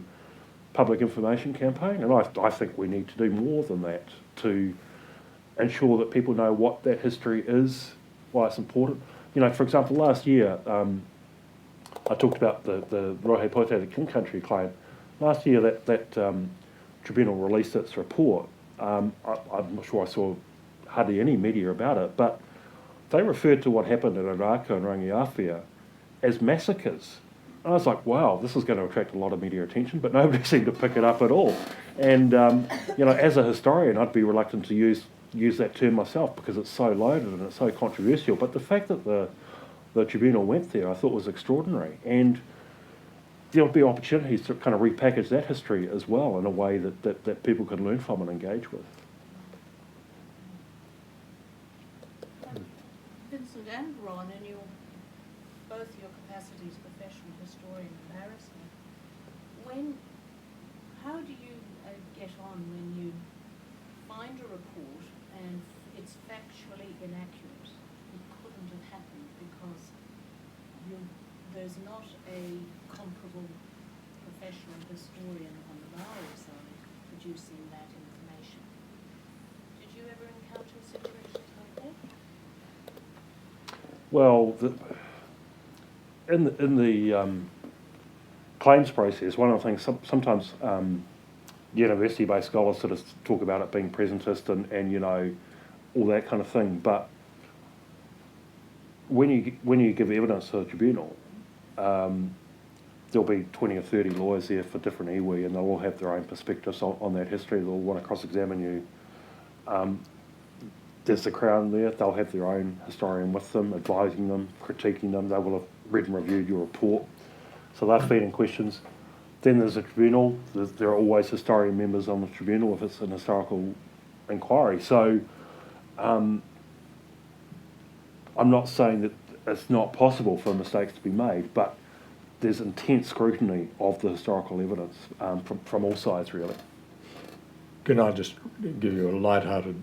public information campaign, and I think we need to do more than that to ensure that people know what that history is, why it's important. You know, for example, last year I talked about the Rohe Pote, the King Country claim. Last year that tribunal released its report. I'm not sure I saw hardly any media about it, but they referred to what happened at Araka and Rangiawhia as massacres. And I was like, wow, this is going to attract a lot of media attention, but nobody seemed to pick it up at all. And, you know, as a historian, I'd be reluctant to use that term myself because it's so loaded and it's so controversial. But the fact that the tribunal went there, I thought was extraordinary. And there'll be opportunities to kind of repackage that history as well in a way that people can learn from and engage with. Vincent and Ron, in both your capacities, professional historian and barrister, how do you get on when you find a report and it's factually inaccurate? It couldn't have happened because there's not a comparable professional historian on the Maori side producing that information. Did you ever encounter situations like that? Well, in the claims process, one of the things sometimes university-based scholars sort of talk about it being presentist and you know all that kind of thing, but when you give evidence to the tribunal, there'll be 20 or 30 lawyers there for different iwi, and they'll all have their own perspectives on that history. They'll want to cross-examine you. There's the Crown there. They'll have their own historian with them, advising them, critiquing them. They will have read and reviewed your report. So they're feeding questions. Then there's a tribunal. There are always historian members on the tribunal if it's an historical inquiry. So I'm not saying that it's not possible for mistakes to be made, but there's intense scrutiny of the historical evidence from all sides, really. Can I just give you a light-hearted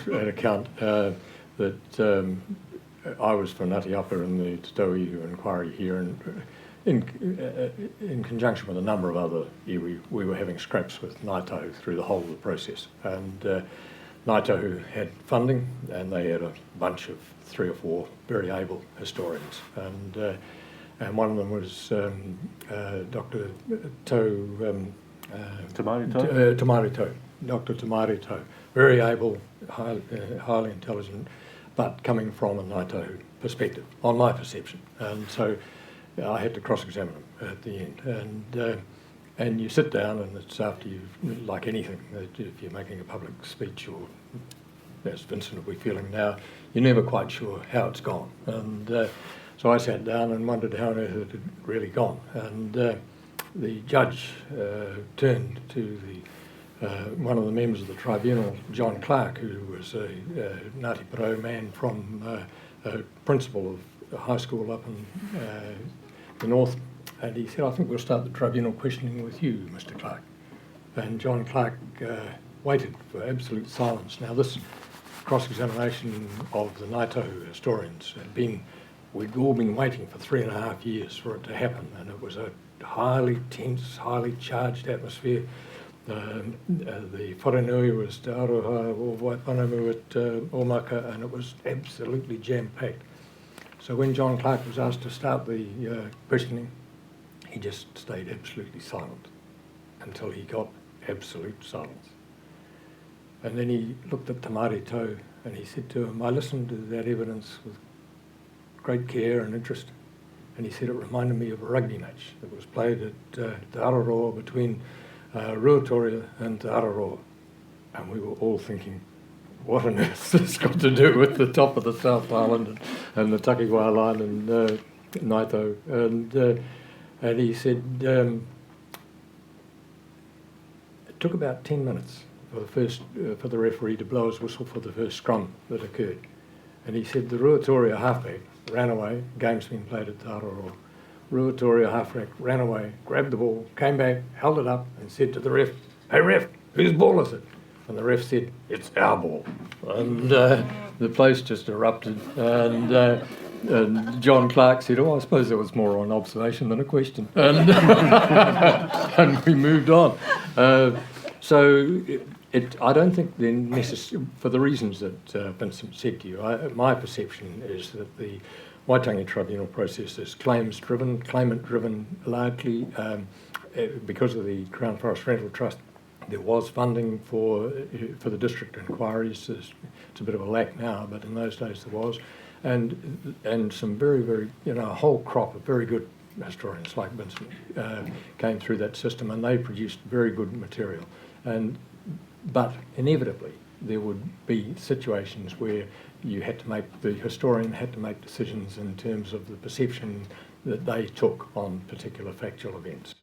account that I was for Ngāti Apa in the Te Tauihu inquiry here, and in conjunction with a number of other iwi, we were having scraps with Ngāi Tahu through the whole of the process. And Ngāi Tahu had funding, and they had a bunch of 3 or 4 very able historians. And one of them was Dr. Tamari Tau, Dr. Tamari Tau, very able, highly intelligent, but coming from a Ngāi Tahu perspective, on my perception. And so I had to cross-examine him at the end. And you sit down, and it's after you've, like anything, if you're making a public speech, or as Vincent will be feeling now, you're never quite sure how it's gone. And so I sat down and wondered how on earth it had really gone. And the judge turned to one of the members of the tribunal, John Clark, who was a Ngāti Porou man from a principal of a high school up in the north, and he said, "I think we'll start the tribunal questioning with you, Mr. Clark." And John Clark waited for absolute silence. Now this cross-examination of the Ngaito historians. We'd all been waiting for 3.5 years for it to happen, and it was a highly tense, highly charged atmosphere. The wharenui was Te Aroha o Waipanamu at Omaka, and it was absolutely jam-packed. So when John Clark was asked to start the questioning, he just stayed absolutely silent until he got absolute silence. And then he looked at Te Marito and he said to him, I listened to that evidence with great care and interest. And he said it reminded me of a rugby match that was played at Te Aotearoa between Ruatoria and Te Aotearoa. And we were all thinking, what on earth has this got to do with the top of the South Island and the Takiwā line and Ngaito? And he said it took about 10 minutes for the referee to blow his whistle for the first scrum that occurred. And he said the Ruatoria halfback ran away, game's been played at Te Aotearoa. Ruatoria halfback ran away, grabbed the ball, came back, held it up and said to the ref, hey ref, whose ball is it? And the ref said, it's our ball. And the place just erupted. And John Clark said, oh, I suppose that was more an observation than a question. And, and we moved on. So I don't think then necessarily, for the reasons that Vincent said to you, my perception is that the Waitangi Tribunal process is claimant-driven largely because of the Crown Forest Rental Trust. There was funding for the district inquiries. It's a bit of a lack now, but in those days there was. And some very, very, a whole crop of very good historians like Vincent came through that system, and they produced very good material. But inevitably there would be situations where the historian had to make decisions in terms of the perception that they took on particular factual events.